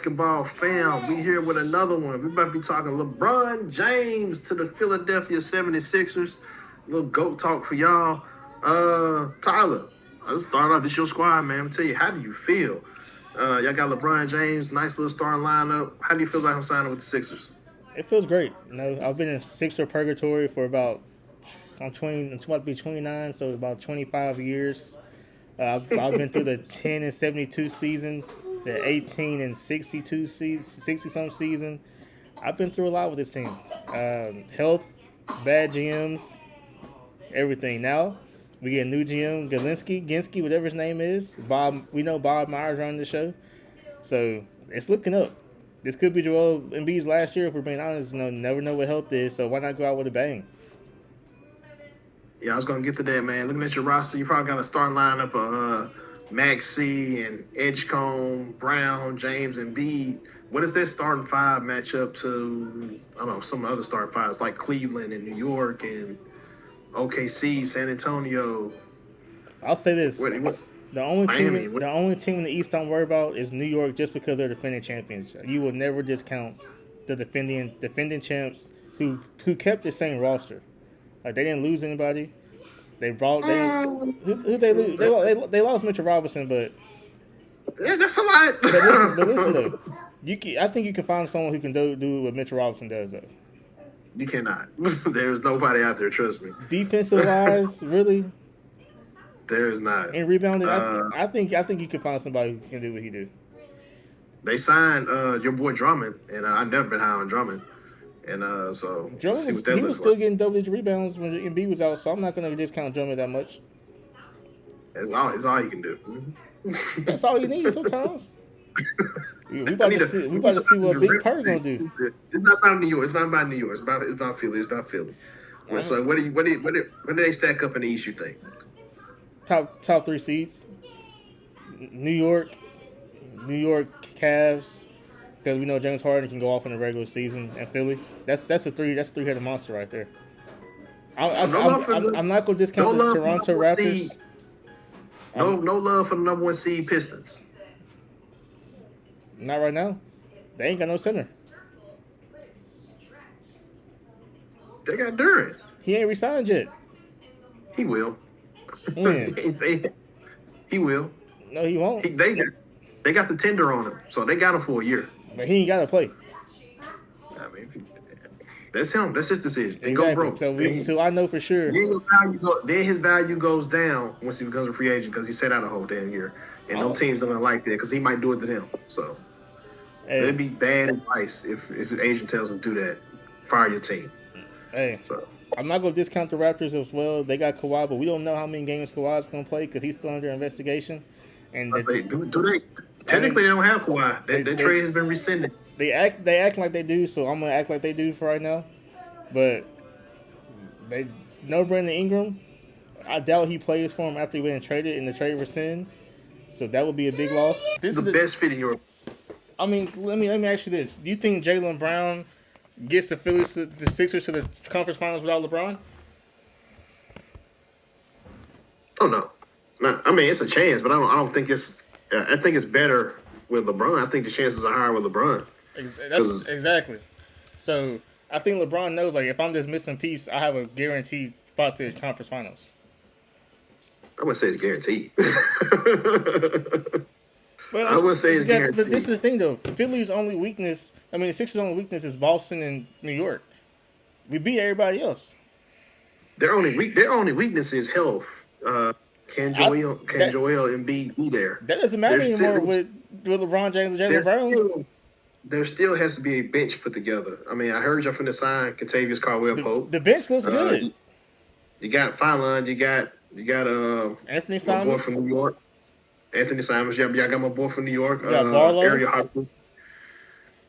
Basketball fam, we here with another one. We about to be talking LeBron James to the Philadelphia 76ers. A little GOAT talk for y'all. Tyler, let's start off. This your squad, man. I'm tell you, how do you feel? Y'all got LeBron James, nice little starting lineup. How do you feel about him signing with the Sixers? It feels great. I've been in Sixer purgatory for about I'm about to be 29, so about 25 years. I've been through the 10 and 72 season, the 18 and 62 season, 60 some season. I've been through a lot with this team. Health, bad GMs, everything. Now we get a new GM, Ginsky, whatever his name is. Bob, we know Bob Myers running the show, so it's looking up. This could be Joel Embiid's last year, if we're being honest. Never know what health is, so why not go out with a bang? Yeah, I was gonna get to that, man. Looking at your roster, you probably got a starting lineup of Maxey and Edgecombe, Brown, James, and Bede. What does that starting five match up to? I don't know, some other starting fives like Cleveland and New York and OKC, San Antonio. I'll say this: What the only Miami? team, the only team in the East don't worry about is New York, just because they're defending champions. You will never discount the defending champs who kept the same roster. Like, they didn't lose anybody. They brought who they lose? They lost Mitchell Robinson, but Yeah, that's a lot. but listen though, I think you can find someone who can do what Mitchell Robinson does though. You cannot. There's nobody out there. Trust me. Defensive wise, really, There is not. and rebounding, I think you can find somebody who can do what he do. They signed your boy Drummond, and I've never been high on Drummond. And so Drummond was still getting double-digit rebounds when Embiid was out, so I'm not going to discount Drummond that much. It's all you can do. That's all you need sometimes. We about to see what Big Purr gonna do. It's not about New York. It's not about New York. It's about Philly. It's about Philly. So what do they stack up in the East? You think? Top three seeds. New York Cavs, because we know James Harden can go off in the regular season, and Philly. That's a three-headed monster right there. I'm not going to discount the Toronto Raptors. No love for the number one seed Pistons. Not right now. They ain't got no center. They got Durant. He ain't resigned yet. He will. When? He will. No, he won't. They got the tender on him, so they got him for a year. But he ain't got to play. I mean, that's him. That's his decision. Exactly. Go broke. So I know for sure. Then his value goes down once he becomes a free agent because he sat out a whole damn year, and no teams don't like that because he might do it to them. So it'd be bad advice if his agent tells him to do that. Fire your team. Hey, so I'm not going to discount the Raptors as well. They got Kawhi, but we don't know how many games Kawhi's going to play because he's still under investigation. And do they? Technically, they don't have Kawhi. Their trade has been rescinded. They act like they do, so I'm gonna act like they do for right now. But they no Brandon Ingram. I doubt he plays for him after he went traded and the trade rescinds. So that would be a big loss. This is the best fit in your. I mean, let me ask you this: do you think Jaylen Brown gets the Sixers to the conference finals without LeBron? Oh no. I mean, it's a chance, but I don't think it's. I think it's better with LeBron. I think the chances are higher with LeBron. Exactly. So I think LeBron knows, like, if I'm this missing piece, I have a guaranteed spot to the conference finals. I wouldn't say it's guaranteed. But I wouldn't say it's guaranteed. But this is the thing, though. Philly's only weakness, the Sixers' only weakness is Boston and New York. We beat everybody else. Their only weakness is health. Can Joel Embiid be there? That doesn't matter anymore with LeBron James and Jaylen Brown. There still has to be a bench put together. I mean, I heard you're from the sign Kentavious Caldwell-Pope. The bench looks good. You got Fallon. You got Anthony my Simons. boy from New York. Anthony Simons. Yeah, I got my boy from New York. You got Barlow. Ariel Hopkins.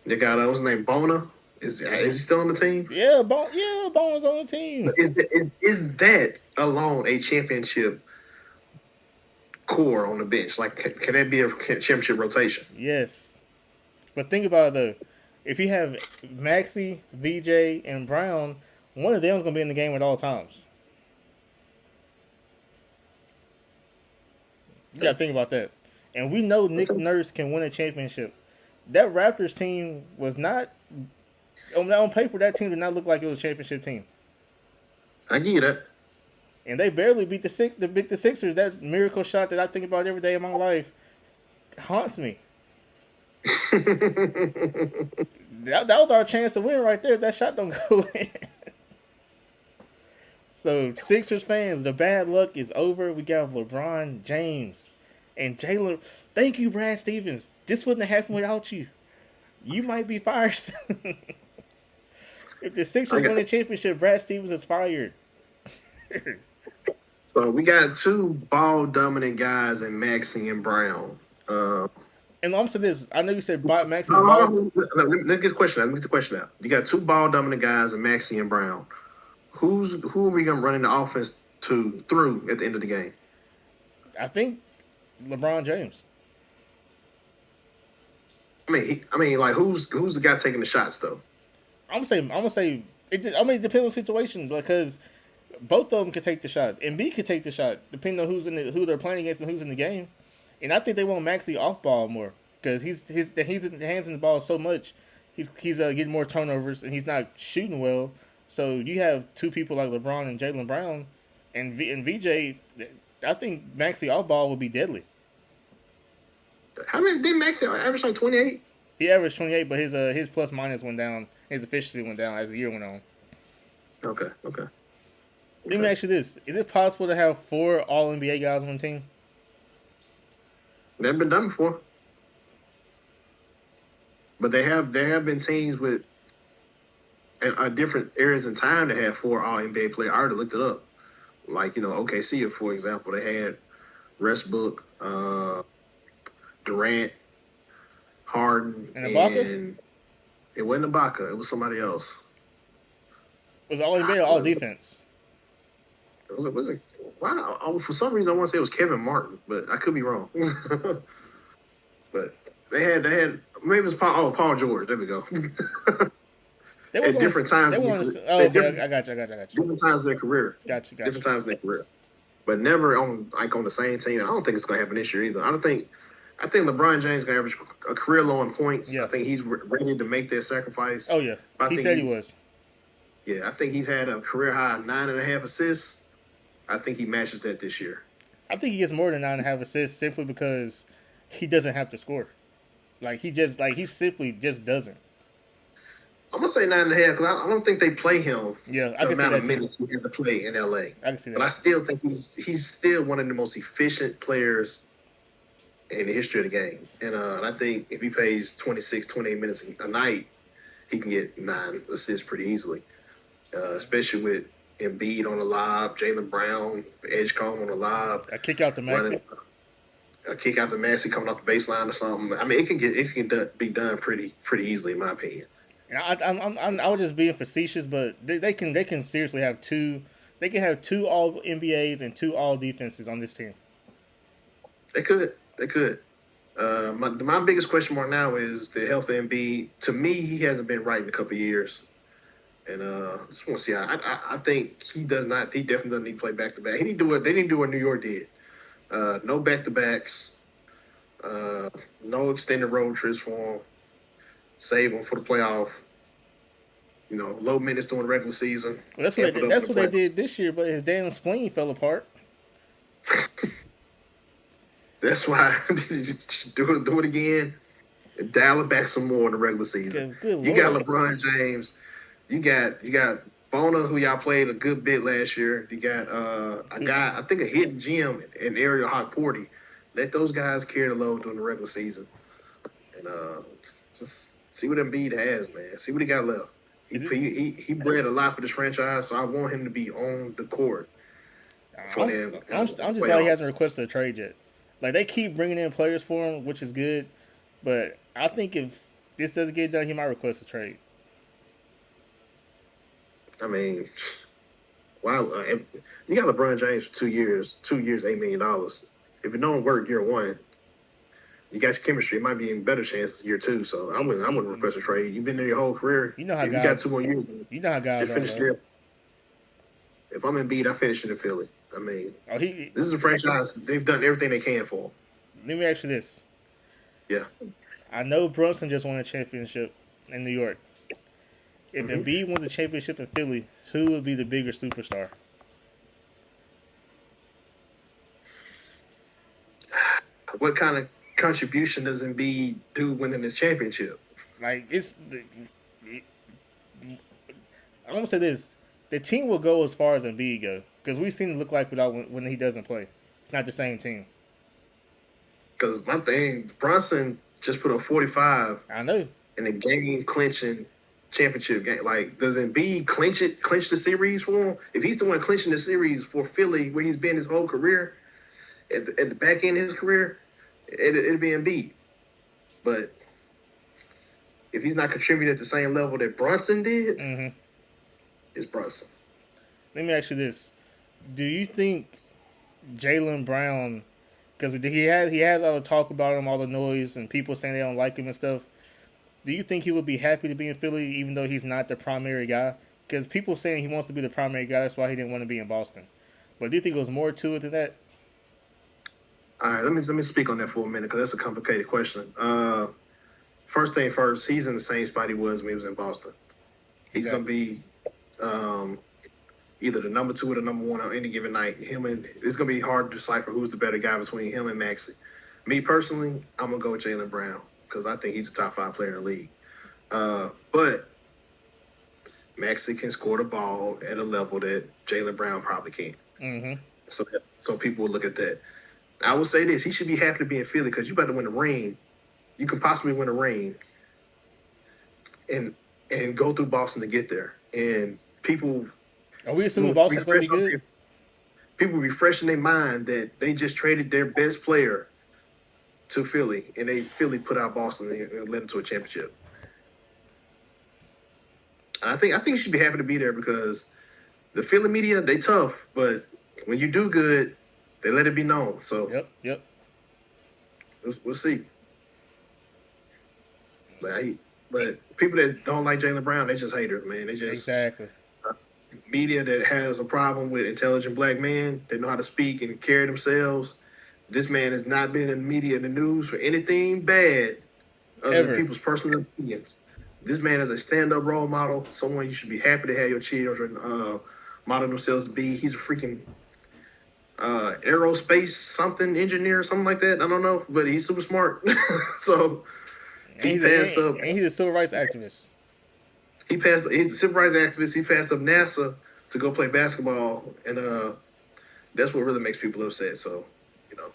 You got what's his name? Bona. Is he still on the team? Yeah, Bona's on the team. Is that alone a championship core on the bench? Like, can that be a championship rotation? Yes. But think about it, though. If you have Maxey, VJ, and Brown, one of them is going to be in the game at all times. You got to think about that. And we know Nick Nurse can win a championship. that Raptors team was not on paper. That team did not look like it was a championship team, I give you that. and they barely beat the Sixers. That miracle shot that I think about every day of my life haunts me. That was our chance to win right there. That shot don't go in. So Sixers fans, the bad luck is over. We got LeBron James and Jaylen. Thank you, Brad Stevens. This wouldn't have happened without you. You might be fired soon. If the Sixers win the championship, Brad Stevens is fired. So we got two ball dominant guys in Maxey and Brown. And I'm saying this. I know you said Maxey's Let ball. me get the question out. Let me get the question out. You got two ball dominant guys in Maxey and Brown. Who are we gonna run in the offense through at the end of the game? I think LeBron James. I mean, like who's the guy taking the shots though? I'm gonna say. It depends on the situation because both of them can take the shot. And B can take the shot depending on who they're playing against and who's in the game. And I think they want Maxey off ball more because he's hands in the ball so much. He's getting more turnovers and he's not shooting well. So you have two people like LeBron and Jaylen Brown, and VJ. I think Maxey off ball would be deadly. How many did Maxey average like 28? He averaged 28, but his plus minus went down. His efficiency went down as the year went on. Okay. Let me ask you this: is it possible to have 4 All NBA guys on one team? Never been done before. But there have been teams with different areas in time that had 4 All NBA players. I already looked it up. Like, OKC, for example, they had Westbrook, Durant, Harden, and Ibaka? It wasn't Ibaka. It was somebody else. Was it All NBA or All Defense? Was it? For some reason, I want to say it was Kevin Martin, but I could be wrong. But they had maybe it was Paul George. There we go. At different times. I got you. Different times in their career. Got you. Different times in their career, but never on the same team. I don't think it's gonna happen this year either. I think LeBron James gonna average a career low in points. Yeah. I think he's ready to make that sacrifice. Oh yeah, he said he was. Yeah, I think he's had a career high of 9.5 assists. I think he matches that this year. I think he gets more than 9.5 assists simply because he doesn't have to score. He simply just doesn't. I'm gonna say 9.5 because I don't think they play him. Yeah, I can see that amount of minutes he had to play in LA. I can see that. But I still think he's still one of the most efficient players in the history of the game. And I think if he plays 26, 28 minutes a night, he can get 9 assists pretty easily. Especially with Embiid on the lob, Jaylen Brown, Edgecombe on the lob. A kick out the Maxey. A kick out the Maxey coming off the baseline or something. I mean, it can be done pretty easily in my opinion. I was just being facetious, but they can seriously have 2. They can have 2 All NBAs and 2 All Defenses on this team. They could. My biggest question mark now is the health of Embiid. To me, he hasn't been right in a couple of years, and I just want to see. I think he does not. He definitely doesn't need to play back to back. They didn't do what New York did. No back to backs. No extended road trips for him. Save them for the playoff. Low minutes during the regular season. Well, that's what they did this year, but his damn spleen fell apart. That's why do it again and dial it back some more in the regular season. You got LeBron James. You got Bona, who y'all played a good bit last year. You got a guy, I think a hidden gem in Ariel Hawk-Porty. Let those guys carry the load during the regular season. And just see what Embiid has, man. See what he got left. He bred a lot for this franchise, so I want him to be on the court. I'm just glad he hasn't requested a trade yet. Like, they keep bringing in players for him, which is good. But I think if this doesn't get done, he might request a trade. I mean, wow. You got LeBron James for 2 years, $8 million. If it don't work year 1, you got your chemistry. It might be in better chances year 2. So I wouldn't request a trade. You've been there your whole career. You know how you got 2 more years. You know how guys just finish there. If I'm Embiid, I finish in Philly. I mean, this is a franchise. They've done everything they can for him. Let me ask you this. Yeah. I know Brunson just won a championship in New York. If Hmm. Embiid won the championship in Philly, who would be the bigger superstar? What kind of contribution does Embiid do winning this championship? Like I'm gonna say this: the team will go as far as Embiid go because we've seen it look like without when he doesn't play. It's not the same team. Because my thing, Brunson just put up 45 I know. in a game clinching championship game. Like, does Embiid clinch the series for him? If he's the one clinching the series for Philly, where he's been his whole career, at the back end of his career, it'd be Embiid. But if he's not contributing at the same level that Brunson did, Hmm. it's Brunson. Let me ask you this: do you think Jaylen Brown, because he has all the talk about him, all the noise, and people saying they don't like him and stuff? Do you think he would be happy to be in Philly even though he's not the primary guy? Because people saying he wants to be the primary guy, that's why he didn't want to be in Boston. But do you think it was more to it than that? All right, let me speak on that for a minute because that's a complicated question. First thing first, he's in the same spot he was when he was in Boston. He's going to be um, either the number two or the number one on any given night. It's going to be hard to decipher who's the better guy between him and Maxey. Me personally, I'm gonna go with Jaylen Brown because I think he's a top 5 player in the league. But Maxey can score the ball at a level that Jaylen Brown probably can't. Mm-hmm. So people will look at that. I will say this: he should be happy to be in Philly because you better win the ring. You could possibly win a ring and go through Boston to get there. And people Are we assuming will Boston's going to be refresh good? people refreshing their mind that they just traded their best player to Philly, and Philly put out Boston and led them to a championship. And I think you should be happy to be there because the Philly media, they tough, but when you do good, they let it be known. So Yep. we'll see. But people that don't like Jaylen Brown, they just haters, man. They just Exactly. media that has a problem with intelligent black men. They know how to speak and carry themselves. This man has not been in the media in the news for anything bad other than Ever. people's personal opinions. This man is a stand-up role model, someone you should be happy to have your children model themselves to be. He's a freaking aerospace something engineer, something like that. I don't know, but he's super smart. So And he he's, passed a, up. and he's a civil rights activist. He's a civil rights activist. He passed up NASA to go play basketball, and that's what really makes people upset. So, you know,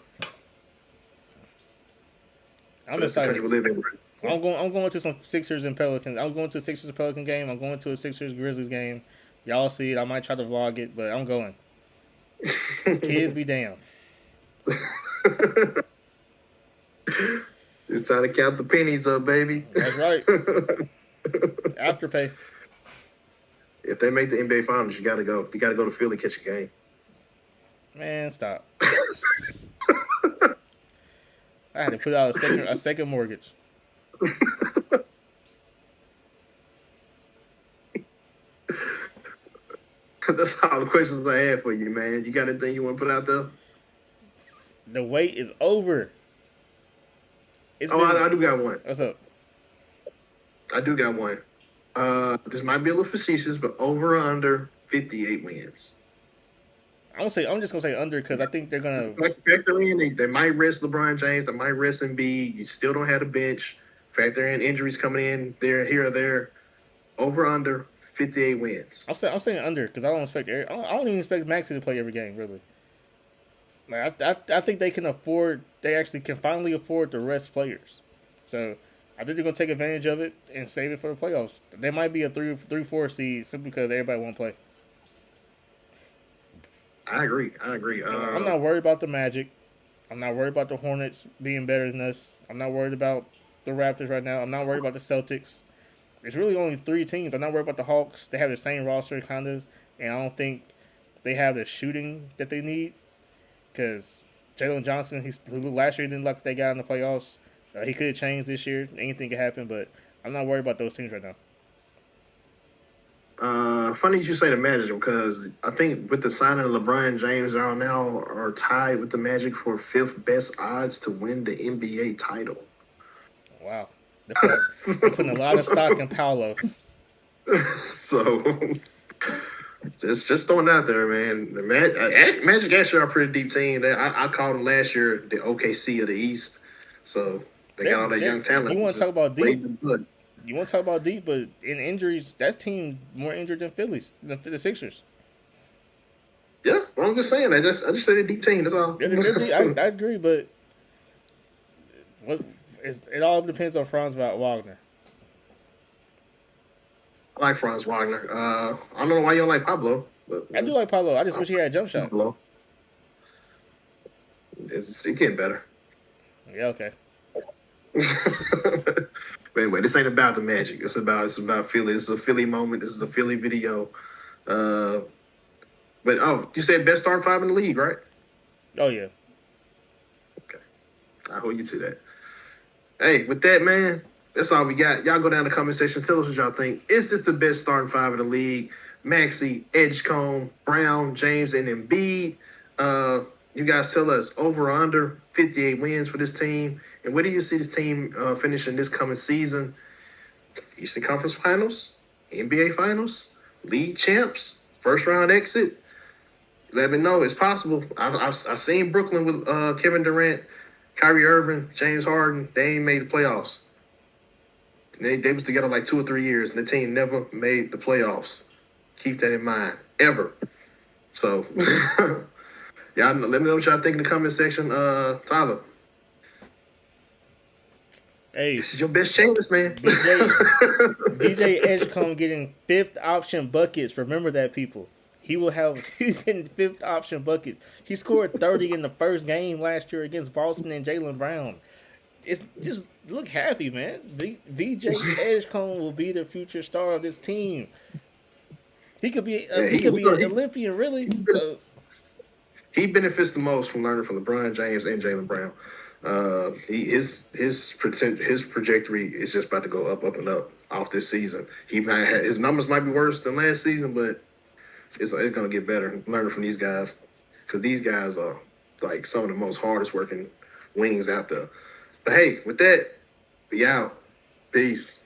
I'm that's the country excited. we live in. I'm going to some Sixers and Pelicans. I'm going to a Sixers and Pelican game. I'm going to a Sixers Grizzlies game. Y'all see it. I might try to vlog it, but I'm going. Kids be damned. It's time to count the pennies up, baby. That's right. Afterpay. If they make the NBA Finals, you gotta go. You gotta go to Philly catch a game. Man, stop. I had to put out a second mortgage. That's all the questions I have for you, man. You got anything you want to put out there? The wait is over. I do got one. What's up? I do got one. This might be a little facetious, but over or under 58 wins. I'm just gonna say under because I think they're gonna. Like factor in, they might rest LeBron James, they might rest Embiid. You still don't have a bench. Factor in injuries coming in there, here or there. Over under 58 wins. I'm saying under because I don't expect. I don't even expect Maxey to play every game really. Like I think they can afford. They actually can finally afford to rest players. So I think they're gonna take advantage of it and save it for the playoffs. They might be a 3-4 seed simply because everybody won't play. I agree. I'm not worried about the Magic. I'm not worried about the Hornets being better than us. I'm not worried about the Raptors right now. I'm not worried about the Celtics. It's really only 3 teams. I'm not worried about the Hawks. They have the same roster, kind of, and I don't think they have the shooting that they need. Because Jalen Johnson, last year he didn't look like they got in the playoffs. He could have changed this year. Anything could happen, but I'm not worried about those teams right now. Funny you say the Magic because I think with the signing of LeBron James, they now tied with the Magic for 5th best odds to win the NBA title. Wow. They're putting a lot of stock in Paolo. So just throwing it out there, man. Magic actually are a pretty deep team. I called them last year the OKC of the East. So they got all that young talent. You want to talk about deep? Good. You want to talk about deep, but in injuries, that team more injured than the Sixers. Yeah, well, I'm just saying. I just said a deep team. That's all. They're deep. I agree, but it all depends on Franz Wagner. I like Franz Wagner. I don't know why you don't like Pablo. But, I do like Pablo. I just wish he had a jump shot. Pablo. It's getting better. Yeah, okay. But anyway, this ain't about the Magic. It's about Philly. This is a Philly moment. This is a Philly video. But you said best starting five in the league, right? Oh yeah. Okay, I hold you to that. Hey, with that, man, that's all we got. Y'all go down in the comment section. Tell us what y'all think. Is this the best starting five in the league? Maxey, Edgecombe, Brown, James, and Embiid. You guys tell us over or under 58 wins for this team. And where do you see this team finishing this coming season? Eastern Conference Finals, NBA Finals, League Champs, first round exit. Let me know. It's possible. I've seen Brooklyn with Kevin Durant, Kyrie Irving, James Harden. They ain't made the playoffs. They was together like 2 or 3 years, and the team never made the playoffs. Keep that in mind. Ever. So, y'all let me know what y'all think in the comment section. Tyler. Hey, this is your best chance, man. DJ Edgecombe getting fifth option buckets. Remember that, people. He's getting fifth option buckets. He scored 30 in the first game last year against Boston and Jaylen Brown. It's just look happy, man. DJ Edgecombe will be the future star of this team. He could be an Olympian, really. He benefits the most from learning from LeBron James and Jaylen Brown. His trajectory is just about to go up and up off this season. His numbers might be worse than last season, but it's gonna get better. Learning from these guys, because these guys are like some of the most hardest working wings out there. But hey, with that, be out. Peace.